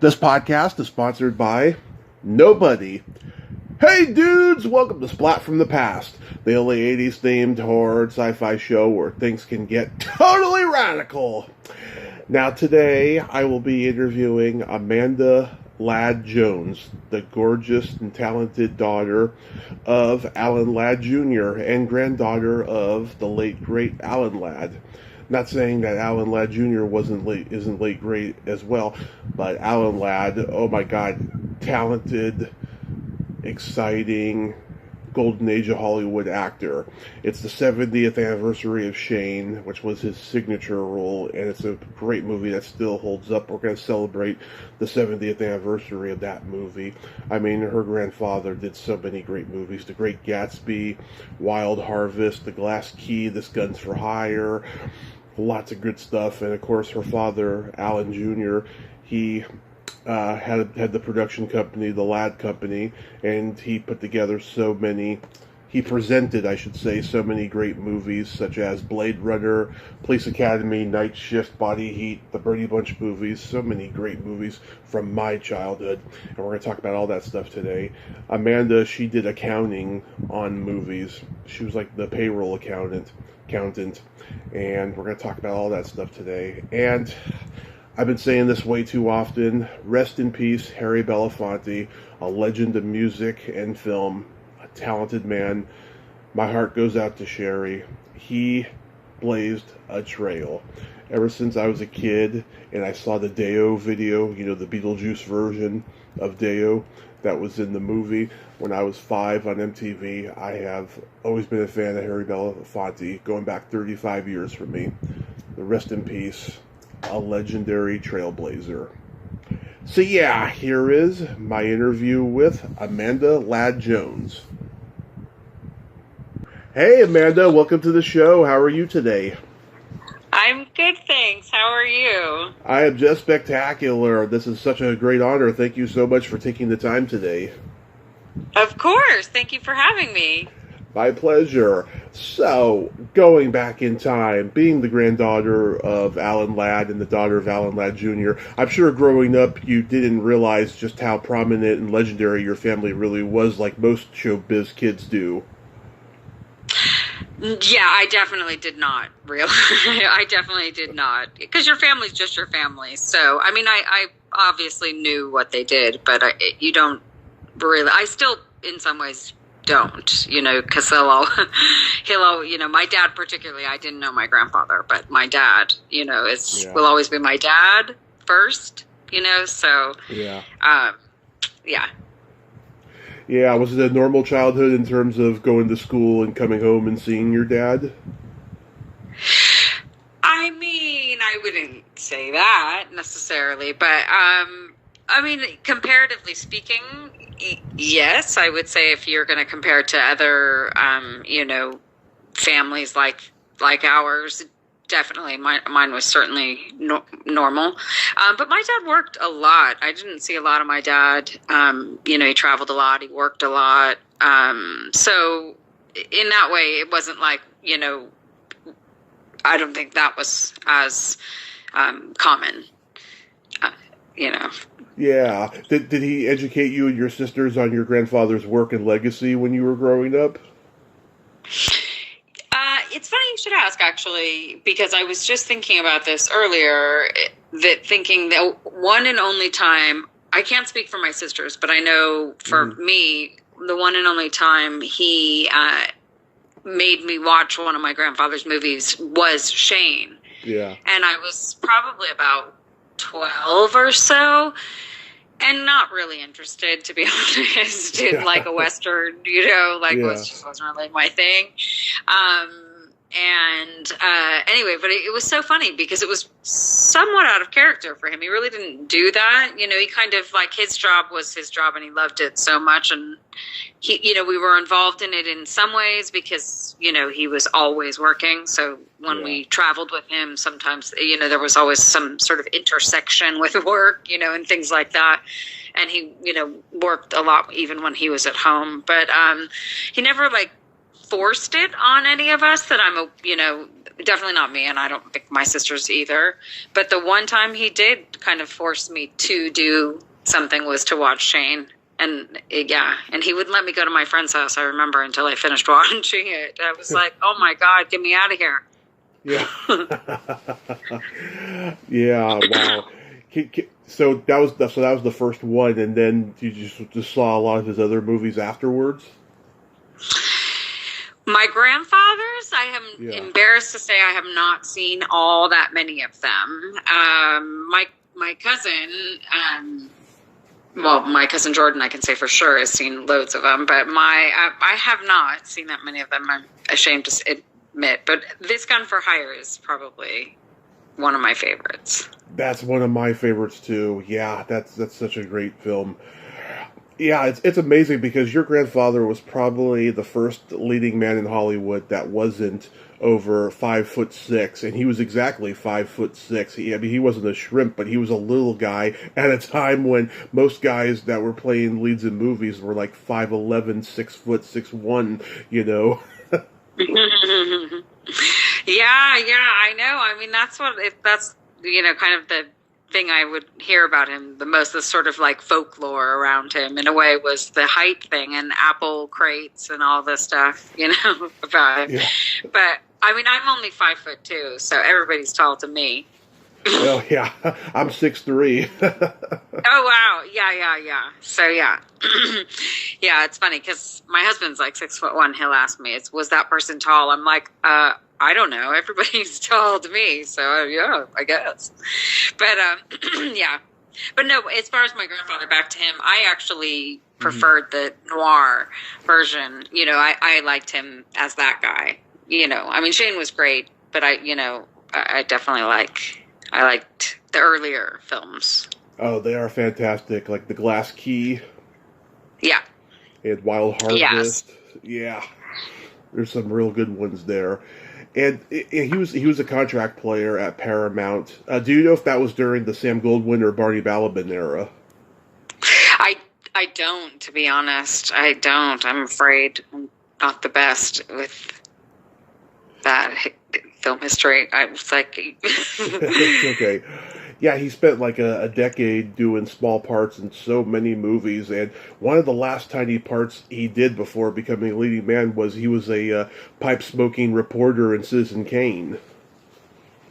This podcast is sponsored by nobody. Hey dudes, welcome to Splat from the Past, the only 80s themed horror and sci-fi show where things can get totally radical. Now today I will be interviewing Amanda Ladd Jones, the gorgeous and talented daughter of Alan Ladd Jr. and granddaughter of the late great Alan Ladd. Not saying that Alan Ladd Jr. isn't late great as well, but Alan Ladd, oh my God, talented, exciting, golden age of Hollywood actor. It's the 70th anniversary of Shane, which was his signature role, and it's a great movie that still holds up. We're going to celebrate the 70th anniversary of that movie. I mean, her grandfather did so many great movies. The Great Gatsby, Wild Harvest, The Glass Key, This Gun's for Hire. Lots of good stuff. And of course her father, Alan Jr., he had the production company, the Ladd Company, and he presented, so many great movies such as Blade Runner, Police Academy, Night Shift, Body Heat, the Brady Bunch movies, so many great movies from my childhood, and we're going to talk about all that stuff today. Amanda, she did accounting on movies. She was like the payroll accountant, and we're going to talk about all that stuff today. And I've been saying this way too often, rest in peace, Harry Belafonte, a legend of music and film, a talented man. My heart goes out to Sherry. He blazed a trail. Ever since I was a kid and I saw the Deo video, the Beetlejuice version of Deo that was in the movie when I was 5 on MTV, I have always been a fan of Harry Belafonte, going back 35 years for me. Rest in peace, a legendary trailblazer. So yeah, here is my interview with Amanda Ladd Jones. Hey Amanda, welcome to the show. How are you today? I'm good, thanks. How are you? I am just spectacular. This is such a great honor. Thank you so much for taking the time today. Of course. Thank you for having me. My pleasure. So, going back in time, being the granddaughter of Alan Ladd and the daughter of Alan Ladd Jr., I'm sure growing up you didn't realize just how prominent and legendary your family really was, like most showbiz kids do. Yeah, I definitely did not realize. I definitely did not. Because your family's just your family. So, I mean, I obviously knew what they did, but you don't really. I still, in some ways, don't, because my dad particularly, I didn't know my grandfather, but my dad, will always be my dad first, so, yeah. Yeah. Yeah, was it a normal childhood in terms of going to school and coming home and seeing your dad? I mean, I wouldn't say that necessarily, but, comparatively speaking, yes, I would say if you're going to compare it to other, families like ours, definitely mine was certainly normal. But my dad worked a lot. I didn't see a lot of my dad. He traveled a lot. He worked a lot. So in that way, it wasn't like, I don't think that was as common, Yeah. Did he educate you and your sisters on your grandfather's work and legacy when you were growing up? It's funny you should ask, actually, because I was just thinking about this earlier, thinking that one and only time, I can't speak for my sisters, but I know for me, the one and only time he made me watch one of my grandfather's movies was Shane. Yeah. And I was probably about 12 or so, and not really interested, to be honest, in like a Western, just wasn't really my thing. Anyway, but it was so funny because it was somewhat out of character for him. He really didn't do that. He kind of like his job was his job and he loved it so much. And we were involved in it in some ways because, he was always working. So when we traveled with him, sometimes, there was always some sort of intersection with work, and things like that. And he, worked a lot even when he was at home, but, he never forced it on any of us that definitely not me, and I don't think my sisters either. But the one time he did kind of force me to do something was to watch Shane. And and he wouldn't let me go to my friend's house, I remember, until I finished watching it. I was like, oh my God, get me out of here. Yeah. Yeah, wow. So that was the first one, and then you just saw a lot of his other movies afterwards? My grandfather's, I am embarrassed to say I have not seen all that many of them. My cousin, my cousin Jordan, I can say for sure, has seen loads of them, but I have not seen that many of them. I'm ashamed to admit, but This Gun for Hire is probably one of my favorites. That's one of my favorites too. Yeah, that's such a great film. Yeah, it's amazing because your grandfather was probably the first leading man in Hollywood that wasn't over 5'6", and he was exactly 5'6". He wasn't a shrimp, but he was a little guy at a time when most guys that were playing leads in movies were like 5'11", 6 foot, 6'1", you know. Yeah, I know. I mean, that's kind of the thing I would hear about him the most, the sort of like folklore around him in a way was the height thing and apple crates and all this stuff, about him. Yeah. But I mean, I'm only 5'2", so everybody's tall to me. Oh yeah, I'm 6'3". Oh wow, yeah. So yeah, yeah. It's funny because my husband's like 6'1". He'll ask me, "Was that person tall?" I'm like, I don't know. Everybody's tall to me, so yeah, I guess. But yeah. But no, as far as my grandfather, back to him, I actually preferred the noir version. I liked him as that guy. I mean, Shane was great, but I definitely I liked the earlier films. Oh, they are fantastic. Like The Glass Key. Yeah. And Wild Harvest. Yes. Yeah. There's some real good ones there. And he was a contract player at Paramount. Do you know if that was during the Sam Goldwyn or Barney Balabin era? I don't, to be honest. I don't. I'm afraid I'm not the best with that film history. I was like... It's okay. Yeah, he spent like a decade doing small parts in so many movies, and one of the last tiny parts he did before becoming a leading man was he was a pipe-smoking reporter in Citizen Kane.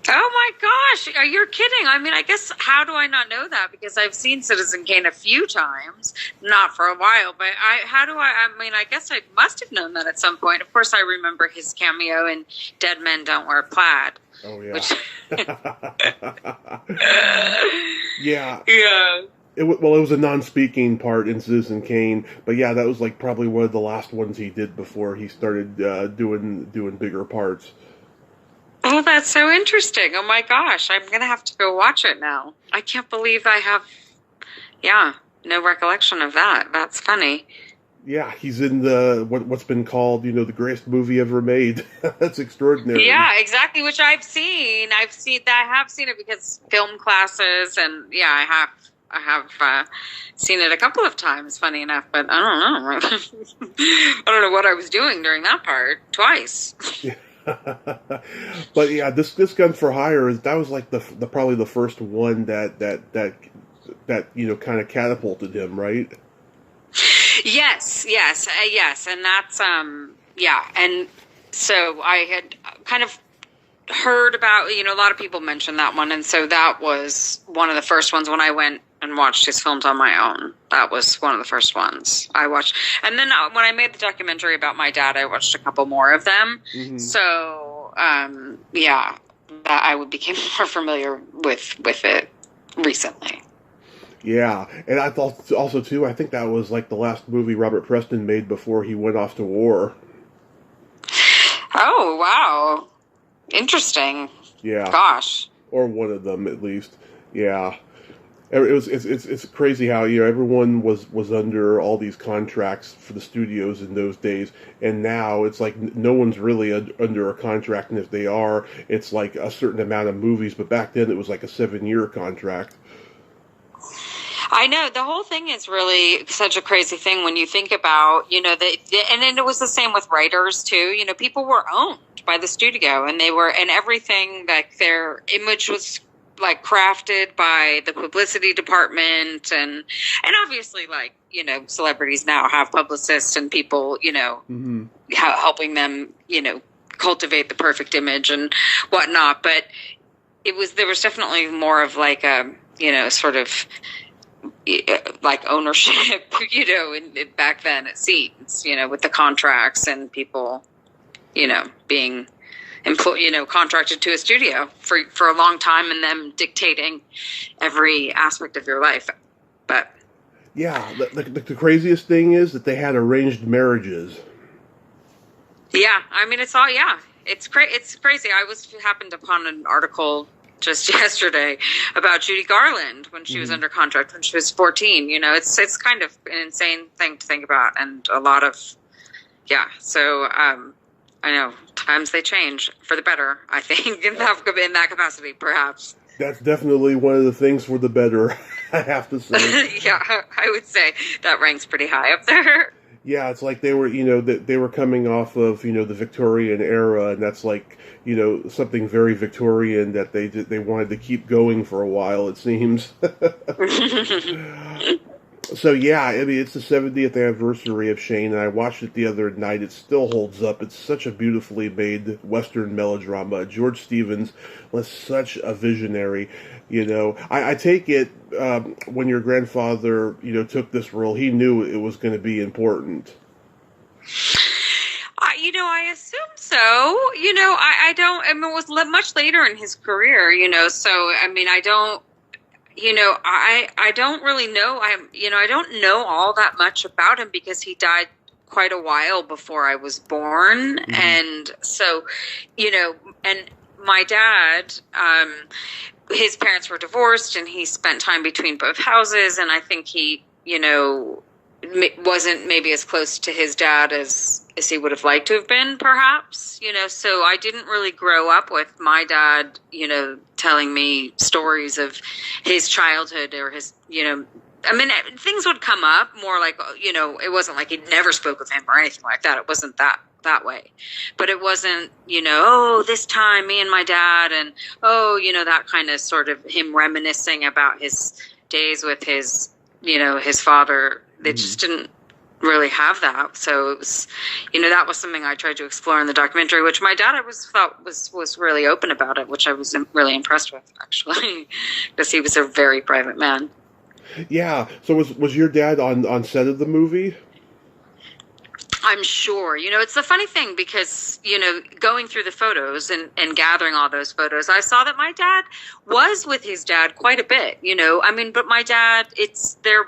Oh my gosh, are you kidding? I mean, I guess, how do I not know that? Because I've seen Citizen Kane a few times, not for a while, but I guess I must have known that at some point. Of course, I remember his cameo in Dead Men Don't Wear Plaid. Oh, yeah. Which... Yeah. Yeah. It was a non-speaking part in Citizen Kane, but yeah, that was like probably one of the last ones he did before he started doing bigger parts. Oh, that's so interesting. Oh my gosh, I'm going to have to go watch it now. I can't believe I have, no recollection of that. That's funny. Yeah, he's in what's been called, the greatest movie ever made. That's extraordinary. Yeah, exactly, which I've seen. I have seen it because film classes, and I have seen it a couple of times, funny enough, but I don't know. I don't know what I was doing during that part. Twice. Yeah. But yeah, this Gun for Hire that was like the probably the first one that kind of catapulted him, right? Yes, and that's and so I had kind of heard about, a lot of people mentioned that one, and so that was one of the first ones when I went and watched his films on my own. That was one of the first ones I watched. And then when I made the documentary about my dad, I watched a couple more of them. Mm-hmm. So, that I became more familiar with it recently. Yeah, and I thought also, too, I think that was like the last movie Robert Preston made before he went off to war. Oh, wow. Interesting. Yeah. Gosh. Or one of them, at least. Yeah. It's crazy how everyone was under all these contracts for the studios in those days, and now it's like no one's really under a contract, and if they are, it's like a certain amount of movies. But back then it was like a 7-year contract. I know the whole thing is really such a crazy thing when you think about, and then it was the same with writers too. People were owned by the studio, and and everything, like their image was like crafted by the publicity department, and obviously, like, celebrities now have publicists and people, Mm-hmm. helping them, cultivate the perfect image and whatnot. But there was definitely more of like a, sort of like ownership, back then it seems, with the contracts and people, being contracted to a studio for a long time and them dictating every aspect of your life. But yeah, the craziest thing is that they had arranged marriages. Yeah, I mean, it's all, yeah, it's crazy. I happened upon an article just yesterday about Judy Garland when she was under contract when she was 14. It's kind of an insane thing to think about, and a lot of, so I know times they change for the better, I think, in that capacity, perhaps. That's definitely one of the things for the better, I have to say. Yeah, I would say that ranks pretty high up there. Yeah, it's like they were, they were coming off of, the Victorian era, and that's like, something very Victorian that they wanted to keep going for a while, it seems. So yeah, I mean, it's the 70th anniversary of Shane, and I watched it the other night. It still holds up. It's such a beautifully made Western melodrama. George Stevens was such a visionary. I take it when your grandfather, took this role, he knew it was going to be important. I assume so. I don't. I mean, it was much later in his career. So I mean, I don't. I don't really know. I don't know all that much about him because he died quite a while before I was born, and so, and my dad. His parents were divorced, and he spent time between both houses, and I think he, wasn't maybe as close to his dad as he would have liked to have been, perhaps, so I didn't really grow up with my dad, telling me stories of his childhood or his, I mean, things would come up more like, it wasn't like he never spoke with him or anything like that. It wasn't that way, but it wasn't, this time me and my dad and, that kind of sort of him reminiscing about his days with his, his father. They just didn't really have that. So it was, that was something I tried to explore in the documentary, which my dad thought was really open about it, which I was really impressed with, actually, because he was a very private man. Yeah. So was your dad on set of the movie? I'm sure. It's the funny thing because, going through the photos and gathering all those photos, I saw that my dad was with his dad quite a bit, I mean, but my dad, they're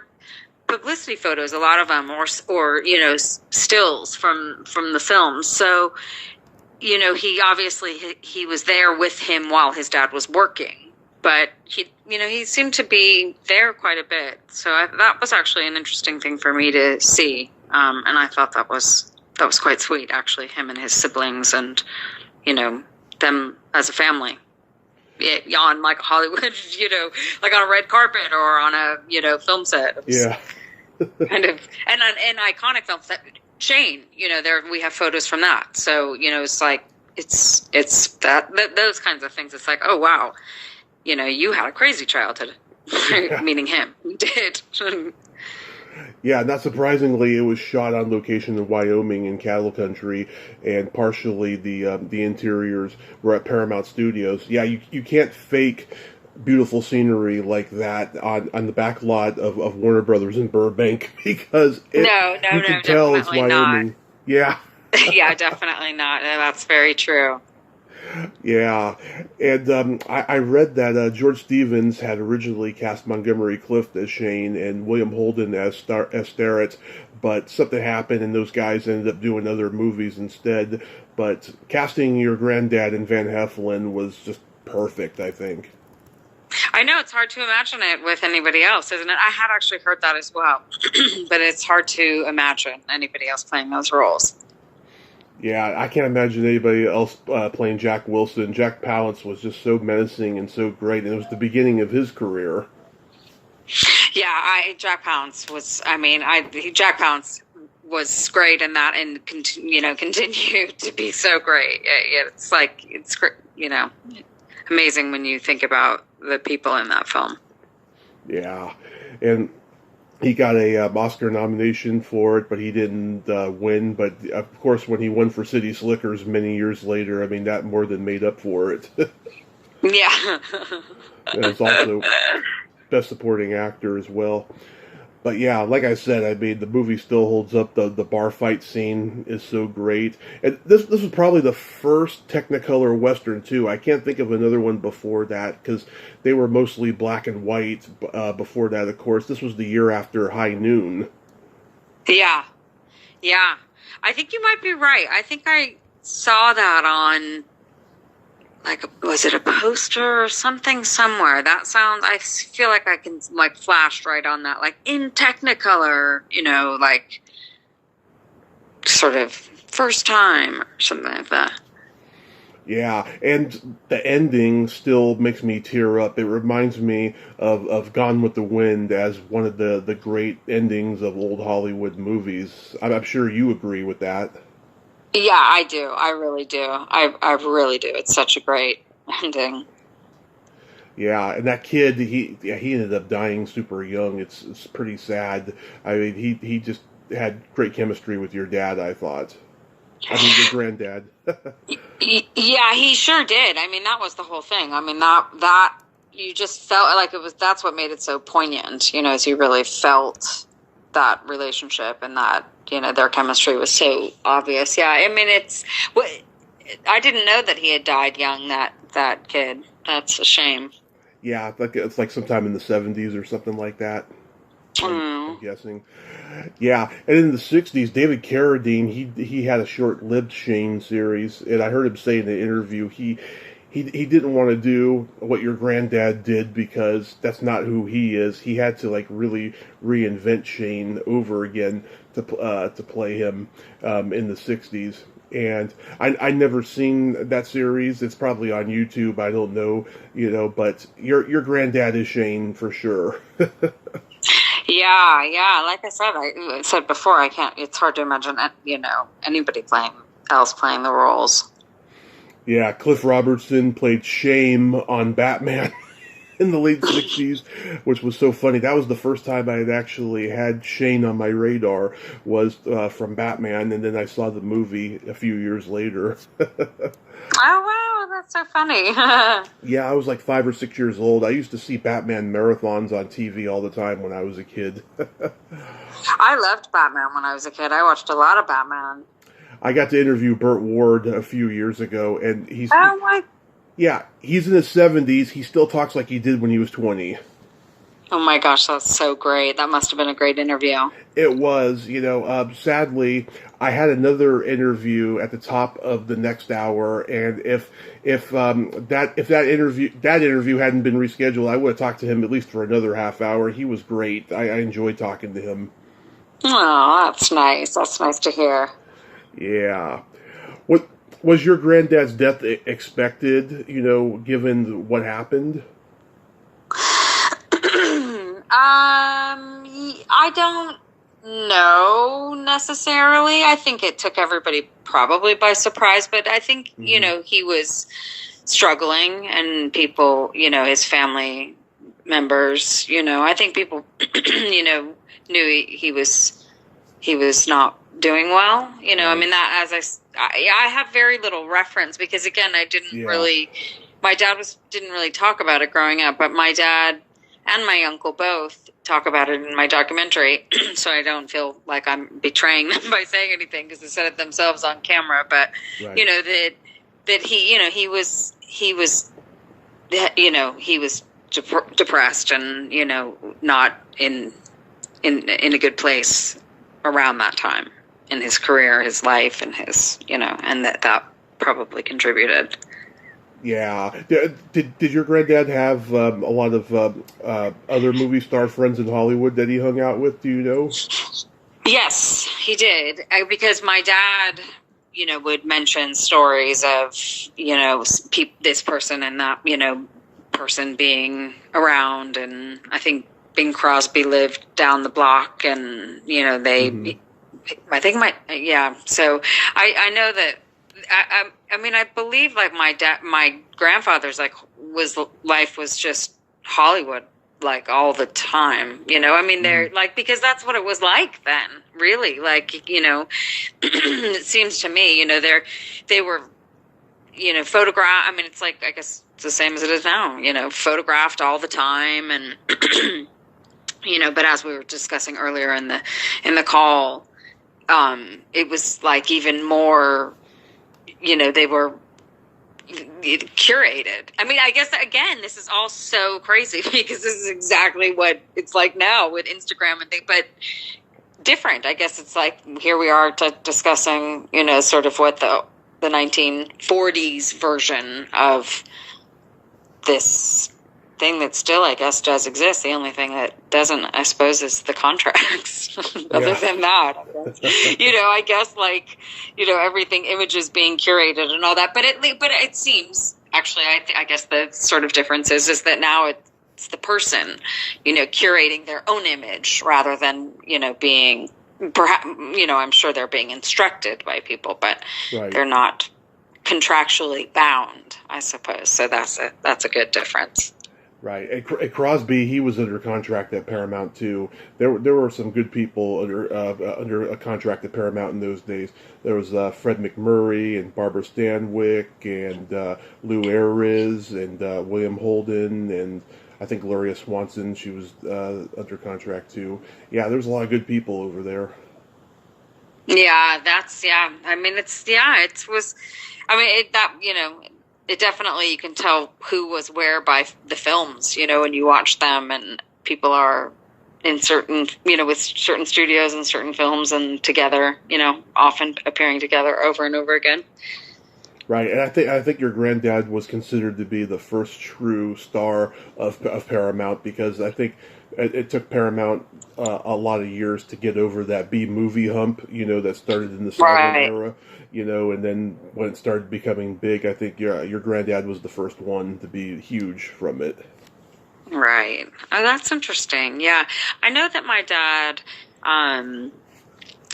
publicity photos, a lot of them, or stills from the films. So, he obviously, he was there with him while his dad was working, but he seemed to be there quite a bit. So that was actually an interesting thing for me to see. And I thought that was quite sweet, actually, him and his siblings and, them as a family. Yeah, on like Hollywood, like on a red carpet or on a, film set. Yeah. Kind of, and an iconic film set. Shane, there we have photos from that. So, it's like, it's that those kinds of things. It's like, oh, wow, you had a crazy childhood, meaning him. You did. Yeah, not surprisingly, it was shot on location in Wyoming in cattle country, and partially the interiors were at Paramount Studios. Yeah, you can't fake beautiful scenery like that on the back lot of Warner Brothers in Burbank because you can tell it's Wyoming. Not. Yeah. Yeah, definitely not. That's very true. Yeah, and I read that George Stevens had originally cast Montgomery Clift as Shane and William Holden as Starrett, but something happened and those guys ended up doing other movies instead. But casting your granddad in Van Heflin was just perfect, I think. I know, it's hard to imagine it with anybody else, isn't it? I had actually heard that as well, but it's hard to imagine anybody else playing those roles. Yeah, I can't imagine anybody else playing Jack Wilson. Jack Palance was just so menacing and so great, and it was the beginning of his career. Yeah, Jack Palance was. I mean, Jack Palance was great in that, and continued to be so great. It's like it's great, amazing when you think about the people in that film. Yeah, and he got a Oscar nomination for it, but he didn't win. But of course, when he won for City Slickers many years later, I mean, that more than made up for it. Yeah. And it's also Best Supporting Actor as well. But yeah, like I said, I mean, the movie still holds up. The bar fight scene is so great. And this was probably the first Technicolor Western, too. I can't think of another one before that, because they were mostly black and white before that, of course. This was the year after High Noon. Yeah. Yeah. I think you might be right. I think I saw that on, was it a poster or something somewhere? I feel like I can, flashed right on that, in Technicolor, sort of first time or something like that. Yeah, and the ending still makes me tear up. It reminds me of Gone with the Wind as one of the great endings of old Hollywood movies. I'm sure you agree with that. Yeah, I do. I really do. I really do. It's such a great ending. Yeah, and that kid, he ended up dying super young. It's pretty sad. I mean, he just had great chemistry with your dad, I thought. I mean, your granddad. Yeah, he sure did. I mean, that was the whole thing. I mean, that you just felt like that's what made it so poignant, as you really felt that relationship, and that, their chemistry was so obvious. Yeah, I mean, I didn't know that he had died young, that kid. That's a shame. Yeah, it's like sometime in the 70s or something like that. I'm guessing. Yeah, and in the 60s, David Carradine, he had a short-lived Shane series, and I heard him say in the interview he didn't want to do what your granddad did because that's not who he is. He had to really reinvent Shane over again to play him in the 60s. And I never seen that series. It's probably on YouTube. I don't know, but your granddad is Shane for sure. Yeah. Like I said before, I can't. It's hard to imagine, anybody else playing the roles. Yeah, Cliff Robertson played Shame on Batman in the late 60s, which was so funny. That was the first time I had actually had Shane on my radar, was from Batman, and then I saw the movie a few years later. Oh, wow, that's so funny. Yeah, I was like 5 or 6 years old. I used to see Batman marathons on TV all the time when I was a kid. I loved Batman when I was a kid. I watched a lot of Batman. I got to interview Burt Ward a few years ago, and he's... Oh, my... Yeah, he's in his 70s. He still talks like he did when he was 20. Oh my gosh, that's so great. That must have been a great interview. It was, sadly, I had another interview at the top of the next hour, and if that interview hadn't been rescheduled, I would have talked to him at least for another half hour. He was great. I enjoyed talking to him. Oh, that's nice. That's nice to hear. Yeah. What was your granddad's death expected, given what happened? I don't know necessarily. I think it took everybody probably by surprise, but I think, he was struggling, and people, his family members, I think people, knew he was not doing well, I mean, that, as I have very little reference, because again, I didn't really, my dad didn't really talk about it growing up, but my dad and my uncle both talk about it in my documentary, so I don't feel like I'm betraying them by saying anything, because they said it themselves on camera. But right. that he was depressed and not in a good place around that time in his career, his life, and his and that probably contributed. Yeah. Did your granddad have a lot of other movie star friends in Hollywood that he hung out with? Do you know? Yes, he did. Because my dad, would mention stories of, this person and that, person being around. And I think Bing Crosby lived down the block, and they, I think So I know that. I mean, I believe like my grandfather's life was just Hollywood, like all the time. I mean, they're like, because that's what it was like then. Really, like it seems to me, they were, photographed. I mean, it's like, I guess it's the same as it is now. Photographed all the time, and but as we were discussing earlier in the call, it was like even more, they were curated. I mean, I guess again, this is all so crazy because this is exactly what it's like now with Instagram and things, but different. I guess it's like, here we are discussing, sort of what the 1940s version of this thing that still, I guess, does exist. The only thing that doesn't, I suppose, is the contracts. Other than that, I guess like, everything, images being curated and all that. But it seems, actually, I guess the sort of difference is that now it's the person, curating their own image rather than, being, perhaps, I'm sure they're being instructed by people, but they're not contractually bound, I suppose. So that's a good difference. Right. At Crosby, he was under contract at Paramount too. There were some good people under a contract at Paramount in those days. There was Fred McMurray and Barbara Stanwyck and Lou Ayres and William Holden, and I think Gloria Swanson. She was under contract too. Yeah, there's a lot of good people over there. Yeah, I mean, it definitely, you can tell who was where by the films, when you watch them, and people are in certain, with certain studios and certain films and together, often appearing together over and over again. Right, and I think your granddad was considered to be the first true star of Paramount, because I think it took Paramount a lot of years to get over that B-movie hump, that started in the silent era. And then when it started becoming big, I think your granddad was the first one to be huge from it. Right. Oh, that's interesting. Yeah. I know that my dad,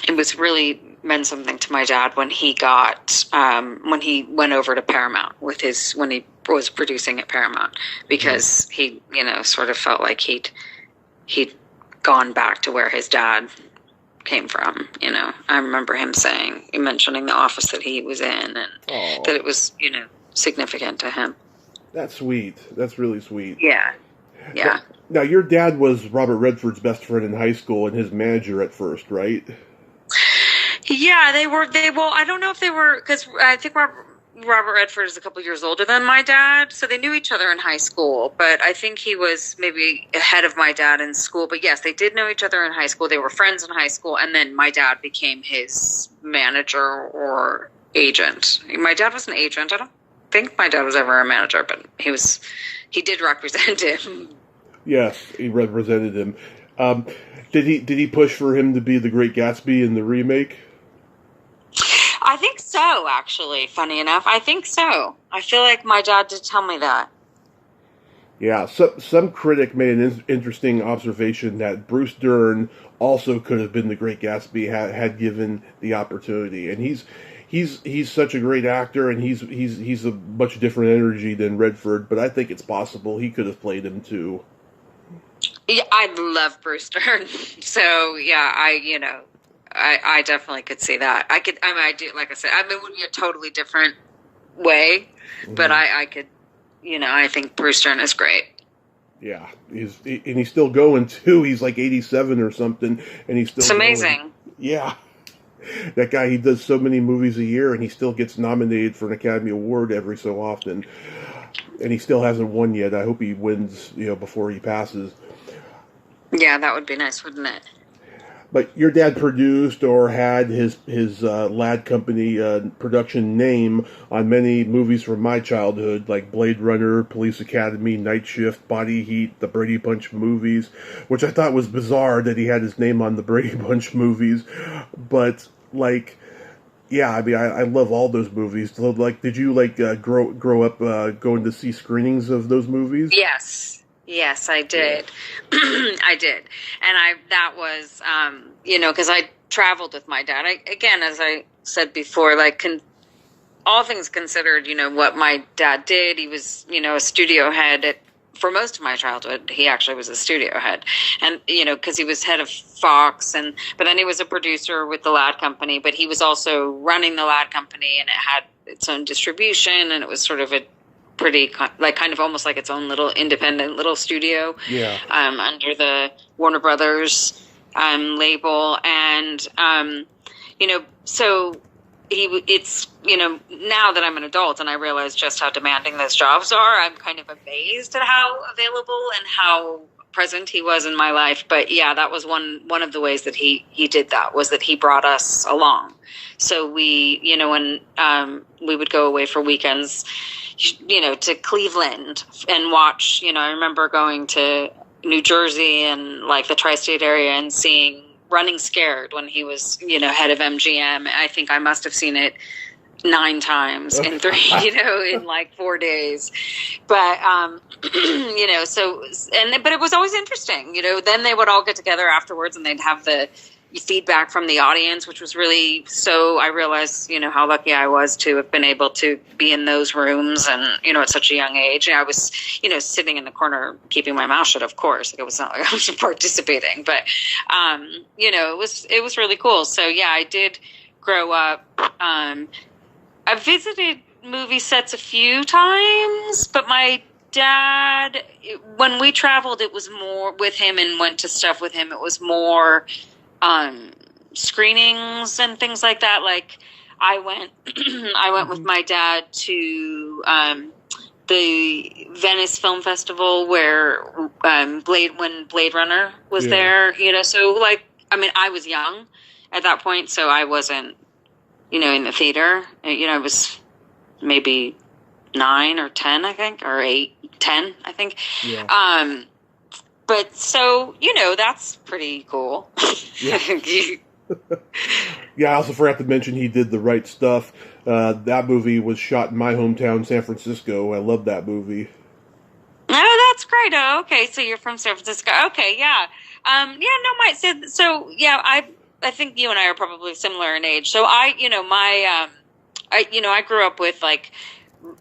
it was really meant something to my dad when he when he went over to Paramount when he was producing at Paramount, because he, sort of felt like he'd gone back to where his dad came from. I remember him mentioning the office that he was in, and that it was, significant to him. That's sweet. That's really sweet. Yeah. Yeah. Now, your dad was Robert Redford's best friend in high school and his manager at first, right? Yeah, well, I don't know if they were, because I think Robert Redford is a couple years older than my dad, so they knew each other in high school, but I think he was maybe ahead of my dad in school. But yes, they did know each other in high school. They were friends in high school, and then my dad became his manager or agent. My dad was an agent. I don't think my dad was ever a manager, but he did represent him. Yes, he represented him. Did he push for him to be the Great Gatsby in the remake? I think so, actually, funny enough. I think so. I feel like my dad did tell me that. Yeah, some critic made an interesting observation that Bruce Dern also could have been the Great Gatsby had given the opportunity. And he's such a great actor, and he's a much different energy than Redford, but I think it's possible he could have played him too. Yeah, I love Bruce Dern. So, yeah, I definitely could see that. I do, like I said, it would be a totally different way, but I could, I think Bruce Dern is great. Yeah, he's still going too. He's like 87 or something, and he's still. It's amazing. Going. Yeah, that guy. He does so many movies a year, and he still gets nominated for an Academy Award every so often, and he still hasn't won yet. I hope he wins, before he passes. Yeah, that would be nice, wouldn't it? But your dad produced or had his Ladd Company production name on many movies from my childhood, like Blade Runner, Police Academy, Night Shift, Body Heat, the Brady Bunch movies, which I thought was bizarre that he had his name on the Brady Bunch movies. But, yeah, I love all those movies. So, did you, grow up going to see screenings of those movies? Yes. Yes, I did. I did. And that was, because I traveled with my dad. Again, as I said before, like, all things considered, what my dad did, he was, a studio head for most of my childhood. He actually was a studio head, and, because he was head of Fox, but then he was a producer with the Ladd Company, but he was also running the Ladd Company, and it had its own distribution, and it was sort of a pretty, like, kind of almost like its own little independent little studio, under the Warner Brothers label, and so it's now that I'm an adult and I realize just how demanding those jobs are, I'm kind of amazed at how available and how present he was in my life. But yeah, that was one of the ways that he did that, was that he brought us along. So we, when we would go away for weekends, to Cleveland and watch, I remember going to New Jersey and like the tri-state area and seeing Running Scared when he was, head of MGM. I think I must have seen it 9 times in 3, in like 4 days. But, but it was always interesting, then they would all get together afterwards and they'd have the feedback from the audience, which was really, so I realized, how lucky I was to have been able to be in those rooms and, at such a young age. And I was, sitting in the corner, keeping my mouth shut, of course. Like, it was not like I was participating, but, it was really cool. So yeah, I did grow up. I visited movie sets a few times, but my dad, when we traveled, it was more with him and went to stuff with him. It was more, screenings and things like that. Like, I went with my dad to the Venice Film Festival where when Blade Runner was there. So like, I mean, I was young at that point, so I wasn't, in the theater. I was maybe 9 or 10, I think, or 8, 10, I think. Yeah. But so, that's pretty cool. Yeah. Yeah, I also forgot to mention he did The Right Stuff. That movie was shot in my hometown, San Francisco. I love that movie. Oh, that's great. Oh, okay, so you're from San Francisco. Okay, yeah. I think you and I are probably similar in age. So I grew up with, like,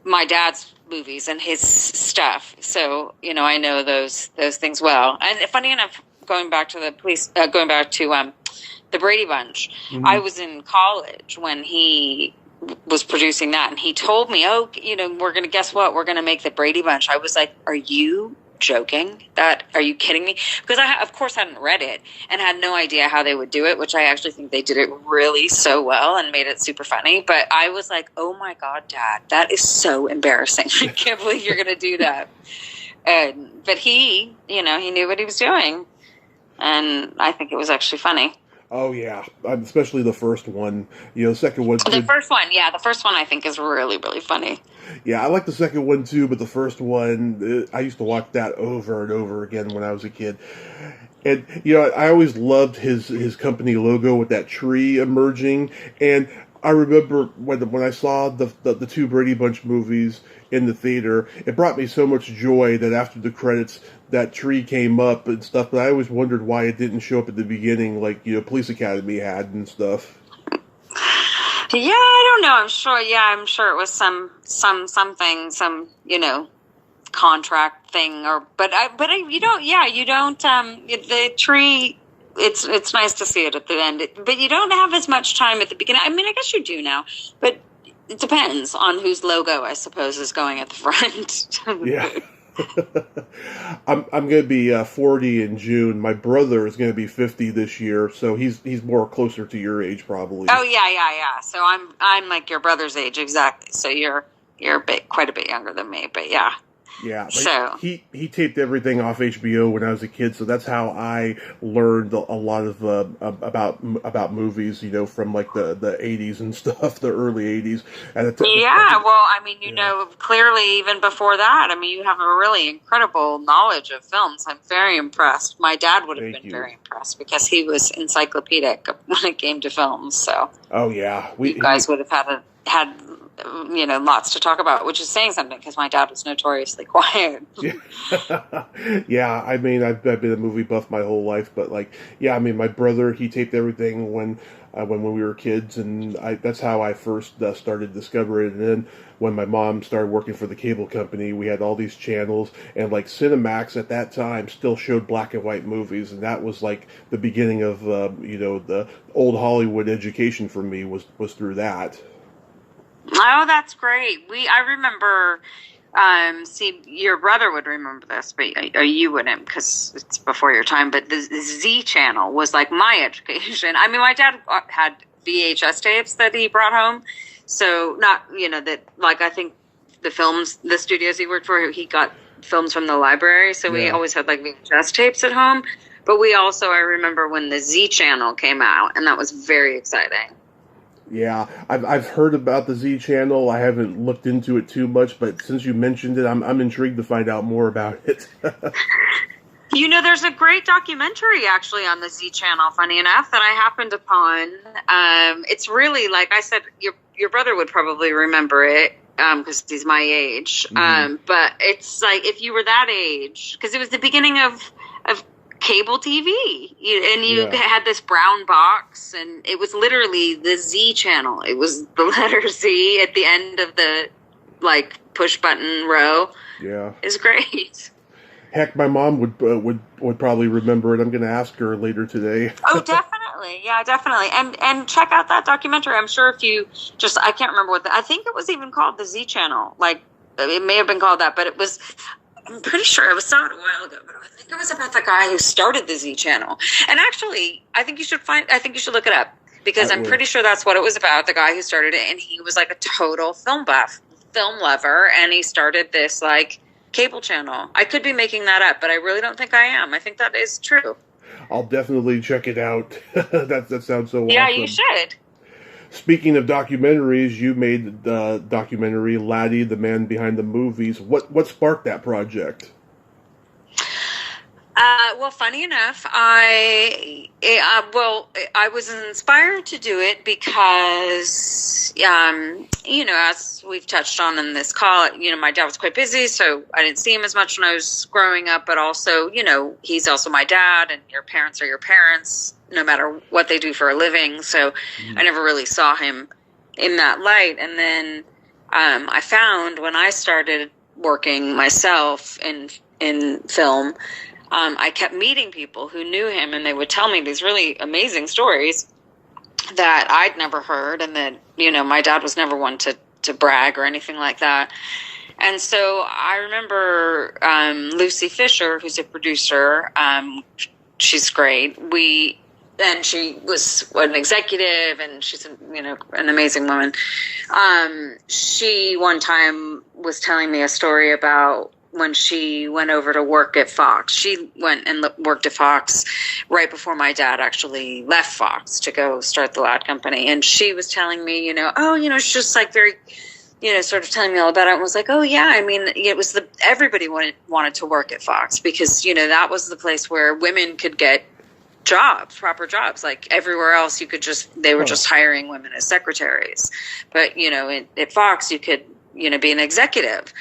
my dad's movies and his stuff. So, I know those things well. And funny enough, going back to the Brady Bunch, mm-hmm. I was in college when he was producing that, and he told me, we're going to, guess what? We're going to make the Brady Bunch. I was like, are you joking? Are you kidding me? Because I, of course, hadn't read it and had no idea how they would do it, which I actually think they did it really so well and made it super funny. But I was like, oh my God, Dad, that is so embarrassing. I can't believe you're going to do that. But he, he knew what he was doing. And I think it was actually funny. Oh, yeah. Especially the first one. The second one. The first one, yeah. The first one, I think, is really, really funny. Yeah, I like the second one, too, but the first one, I used to watch that over and over again when I was a kid. And, I always loved his company logo with that tree emerging. And I remember when I saw the 2 Brady Bunch movies in the theater, it brought me so much joy that after the credits, that tree came up and stuff, but I always wondered why it didn't show up at the beginning like, Police Academy had and stuff. Yeah, I don't know. I'm sure it was something, contract thing but you don't, the tree, it's nice to see it at the end, but you don't have as much time at the beginning. I mean, I guess you do now, but it depends on whose logo, I suppose, is going at the front. Yeah. I'm going to be 40 in June. My brother is going to be 50 this year, so he's more closer to your age, probably. Oh yeah. So I'm like your brother's age, exactly. So you're quite a bit younger than me, but yeah. Yeah, so he taped everything off HBO when I was a kid, so that's how I learned a lot of about movies, from like the 80s and stuff, the early 80s. Clearly even before that, I mean, you have a really incredible knowledge of films. I'm very impressed. My dad would have been very impressed because he was encyclopedic when it came to films. So, oh yeah, you guys would have had lots to talk about, which is saying something because my dad was notoriously quiet. Yeah, I mean, I've been a movie buff my whole life, but my brother, he taped everything when we were kids, and that's how I first started discovering it. And then when my mom started working for the cable company, we had all these channels, and like Cinemax at that time still showed black and white movies, and that was like the beginning of the old Hollywood education for me was through that. Oh, that's great. I remember. See, your brother would remember this, but you wouldn't because it's before your time. But the Z Channel was like my education. I mean, my dad had VHS tapes that he brought home, so not that like I think the studios he worked for, he got films from the library, so we always had like VHS tapes at home. But I remember when the Z Channel came out, and that was very exciting. Yeah, I've heard about the Z Channel. I haven't looked into it too much, but since you mentioned it, I'm intrigued to find out more about it. There's a great documentary actually on the Z Channel, funny enough, that I happened upon. It's really, like I said, your brother would probably remember it because he's my age. Mm-hmm. But it's like if you were that age, because it was the beginning of cable TV, and you had this brown box, and it was literally the Z Channel. It was the letter Z at the end of the like push button row. Yeah, it's great. Heck, my mom would probably remember it. I'm going to ask her later today. Oh, definitely, yeah, definitely, and check out that documentary. I'm sure if you I can't remember I think it was even called the Z Channel. Like it may have been called that, but it was. I'm pretty sure I saw it a while ago, but I think it was about the guy who started the Z Channel. And actually, I think you should look it up because I'm pretty sure that's what it was about. The guy who started it, and he was like a total film buff, film lover, and he started this like cable channel. I could be making that up, but I really don't think I am. I think that is true. I'll definitely check it out. that sounds so awesome. Yeah, you should. Speaking of documentaries, you made the documentary Laddie, the Man Behind the Movies. What sparked that project? Well, funny enough, I was inspired to do it because, as we've touched on in this call, my dad was quite busy, so I didn't see him as much when I was growing up, but also, he's also my dad, and your parents are your parents, no matter what they do for a living, so I never really saw him in that light. And then I found when I started working myself in film, I kept meeting people who knew him, and they would tell me these really amazing stories that I'd never heard, and that, my dad was never one to brag or anything like that. And so I remember Lucy Fisher, who's a producer, she's great. And she was an executive, and she's an amazing woman. She one time was telling me a story about when she went over to work at Fox. She went and worked at Fox right before my dad actually left Fox to go start the Ladd company. And she was telling me, it's just like very, sort of telling me all about it, and was like, oh yeah, I mean, it was everybody wanted to work at Fox because, that was the place where women could get jobs, proper jobs. Like everywhere else, they were just hiring women as secretaries. But, at Fox, you could, be an executive,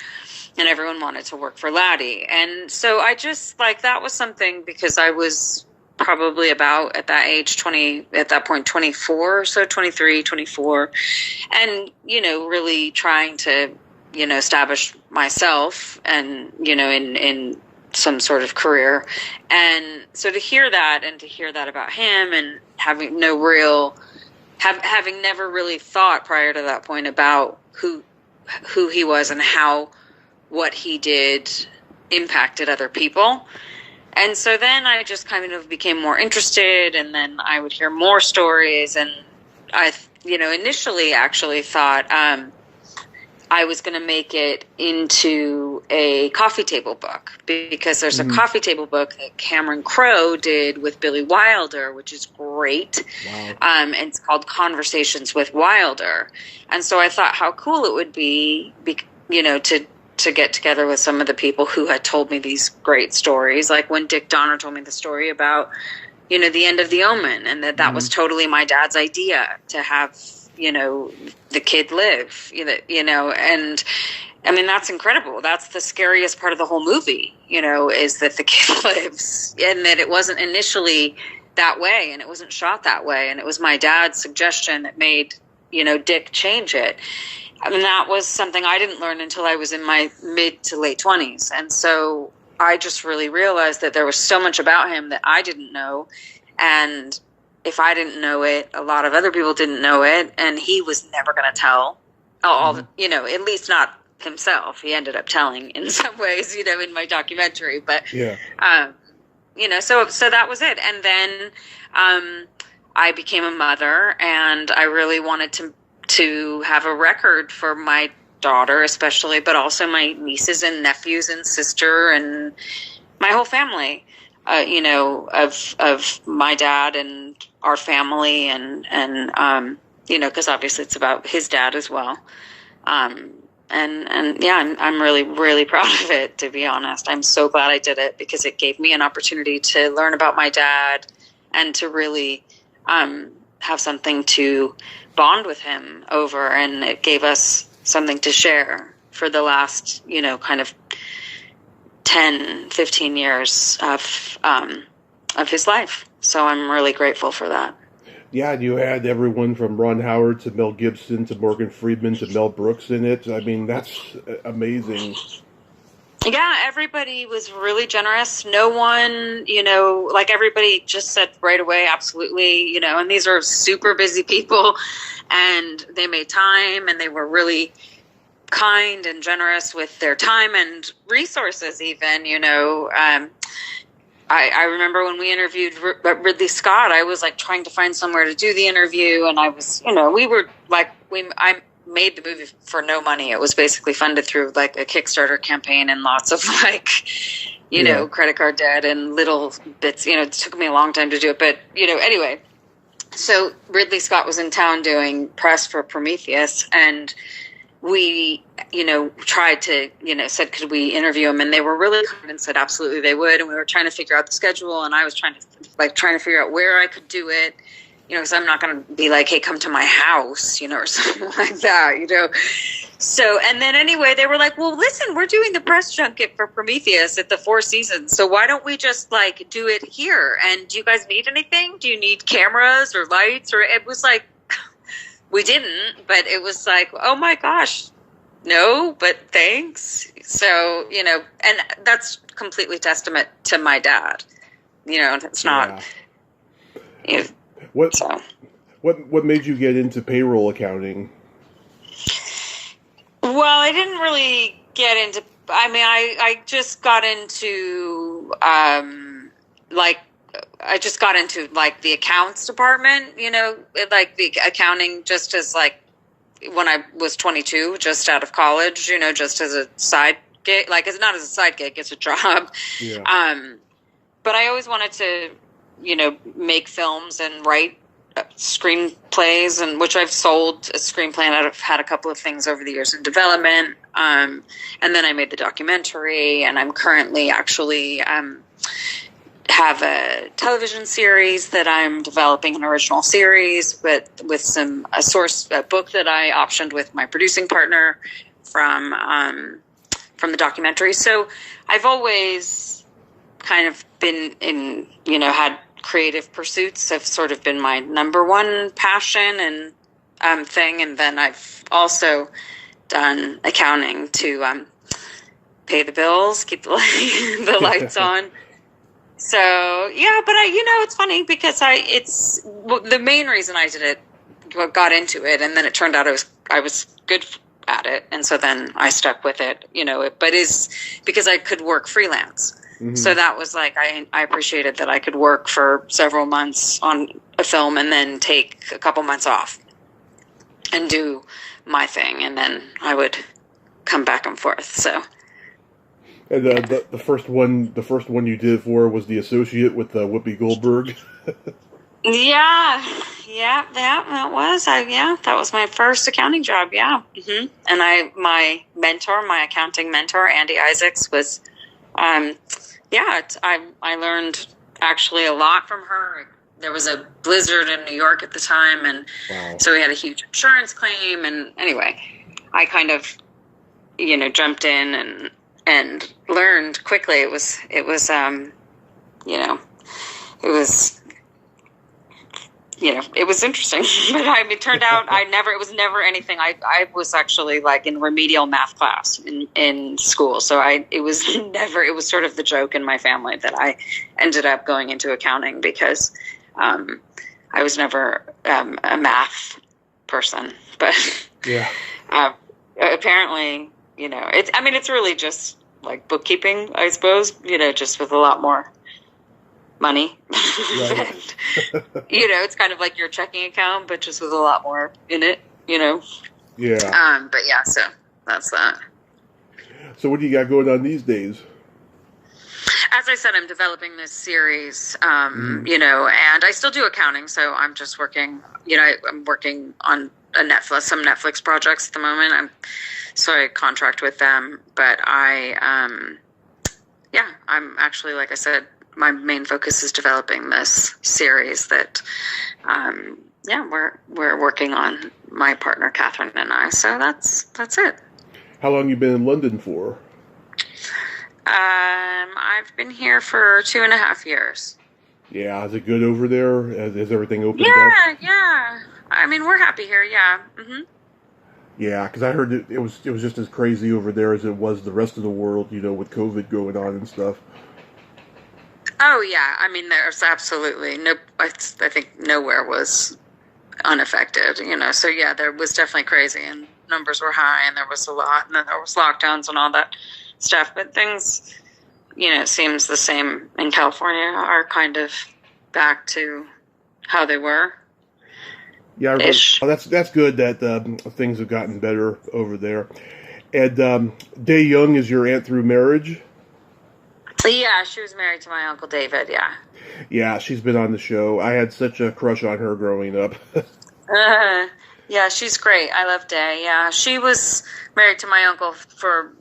and everyone wanted to work for Laddie. And so I just that was something, because I was probably about at that age, 24, so 23, 24. And, really trying to, establish myself and, in some sort of career. And so to hear that, and to hear that about him, and having having never really thought prior to that point about who he was and how what he did impacted other people. And so then I just kind of became more interested, and then I would hear more stories. And I, initially actually thought I was going to make it into a coffee table book, because there's a coffee table book that Cameron Crowe did with Billy Wilder, which is great. Wow. And it's called Conversations with Wilder. And so I thought how cool it would be to get together with some of the people who had told me these great stories. Like when Dick Donner told me the story about, the end of The Omen, and that was totally my dad's idea, to have the kid live, and I mean, that's incredible. That's the scariest part of the whole movie, is that the kid lives, and that it wasn't initially that way, and it wasn't shot that way, and it was my dad's suggestion that made, Dick change it. I mean, that was something I didn't learn until I was in my mid to late 20s, and so I just really realized that there was so much about him that I didn't know, and if I didn't know it, a lot of other people didn't know it, and he was never going to tell at least not himself. He ended up telling in some ways, in my documentary, but, so that was it. And then, I became a mother, and I really wanted to have a record for my daughter, especially, but also my nieces and nephews and sister and my whole family, of my dad and our family and cause obviously it's about his dad as well. I'm really, really proud of it, to be honest. I'm so glad I did it because it gave me an opportunity to learn about my dad and to really have something to bond with him over. And it gave us something to share for the last, kind of 10, 15 years of his life. So I'm really grateful for that. Yeah, you had everyone from Ron Howard to Mel Gibson to Morgan Freeman to Mel Brooks in it. I mean, that's amazing. Yeah, everybody was really generous. No one, everybody just said right away, absolutely, and these are super busy people, and they made time, and they were really kind and generous with their time and resources even, I remember when we interviewed Ridley Scott, I was like trying to find somewhere to do the interview, and I was, I made the movie for no money. It was basically funded through like a Kickstarter campaign and lots of credit card debt and little bits, it took me a long time to do it. But, anyway, so Ridley Scott was in town doing press for Prometheus, and we, tried to, said, could we interview him? And they were really kind and said, absolutely they would. And we were trying to figure out the schedule, and I was trying to figure out where I could do it, because I'm not going to be like, hey, come to my house, or something like that, So, and then anyway, they were like, well, listen, we're doing the press junket for Prometheus at the Four Seasons. So why don't we just do it here? And do you guys need anything? Do you need cameras or lights? Or it was like, we didn't, but it was like, oh my gosh, no, but thanks. So, and that's completely testament to my dad. It's not. Yeah. What made you get into payroll accounting? Well, I didn't really get into. I mean, I just got into I just got into the accounts department, the accounting just as when I was 22, just out of college, just as a side gig, it's not as a side gig, it's a job. Yeah. But I always wanted to, make films and write screenplays, and which I've sold a screenplay, and I've had a couple of things over the years in development. And then I made the documentary, and I'm currently actually, have a television series that I'm developing, an original series, but with a book that I optioned with my producing partner from the documentary. So I've always kind of been in, had creative pursuits have sort of been my number one passion and thing. And then I've also done accounting to pay the bills, keep the lights on. So, yeah, but it's funny because the main reason I did it, got into it, and then it turned out I was good at it. And so then I stuck with it, but is because I could work freelance. Mm-hmm. So that was I appreciated that I could work for several months on a film and then take a couple months off and do my thing. And then I would come back and forth. So. And the first one you did for was The Associate with Whoopi Goldberg. Yeah, that was. That was my first accounting job. Yeah, mm-hmm. And my accounting mentor, Andy Isaacs, was. I learned actually a lot from her. there was a blizzard in New York at the time, and Wow. so we had a huge insurance claim. And anyway, I kind of, jumped in and learned quickly. It was it was interesting. But it turned out it was never anything. I was actually like in remedial math class in school. So it was sort of the joke in my family that I ended up going into accounting because I was never a math person. But Yeah. Apparently, it's really just like bookkeeping, I suppose, just with a lot more money. Right. It's kind of like your checking account, but just with a lot more in it, Yeah. But yeah, so that's that. So what do you got going on these days? As I said, I'm developing this series, and I still do accounting, so I'm just working, I'm working on some Netflix projects at the moment. So I contract with them, but I'm actually, like I said, my main focus is developing this series that, we're working on, my partner Catherine and I. So that's it. How long you been in London for? I've been here for 2.5 years. Yeah, is it good over there? Is everything opened up? Yeah. We're happy here. Yeah. Mm-hmm. Yeah, because I heard it was just as crazy over there as it was the rest of the world, with COVID going on and stuff. Oh yeah, there's absolutely no. I think nowhere was unaffected. So yeah, there was definitely crazy, and numbers were high, and there was a lot, and then there was lockdowns and all that stuff. But things, it seems the same in California, are kind of back to how they were. Yeah, that's good that things have gotten better over there. And Day Young is your aunt through marriage? Yeah, she was married to my Uncle David, yeah. Yeah, she's been on the show. I had such a crush on her growing up. Yeah, she's great. I love Day. Yeah, she was married to my uncle for,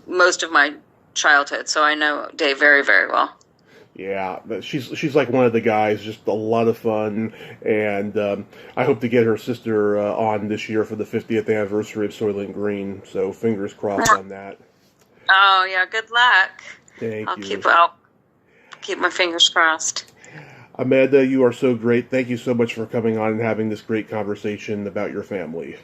most of my childhood, so I know Day very, very well. Yeah, but she's like one of the guys, just a lot of fun, and I hope to get her sister on this year for the 50th anniversary of Soylent Green, so fingers crossed on that. Oh, yeah, good luck. Thank you. I'll keep my fingers crossed. Amanda, you are so great. Thank you so much for coming on and having this great conversation about your family.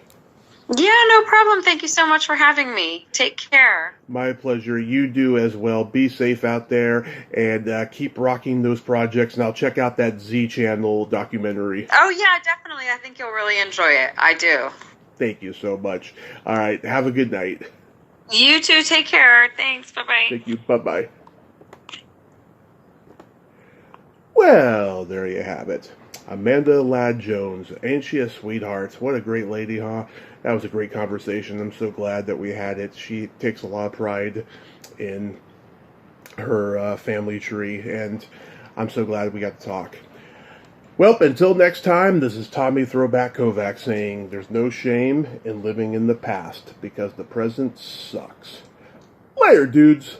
Yeah, no problem. Thank you so much for having me. Take care. My pleasure. You do as well. Be safe out there and keep rocking those projects. And I'll check out that Z Channel documentary. Oh, yeah, definitely. I think you'll really enjoy it. I do. Thank you so much. All right. Have a good night. You too. Take care. Thanks. Bye-bye. Thank you. Bye-bye. Well, there you have it. Amanda Ladd Jones. Ain't she a sweetheart? What a great lady, huh? That was a great conversation. I'm so glad that we had it. She takes a lot of pride in her family tree, and I'm so glad we got to talk. Well, until next time, this is Tommy Throwback Kovac saying there's no shame in living in the past because the present sucks. Later, dudes.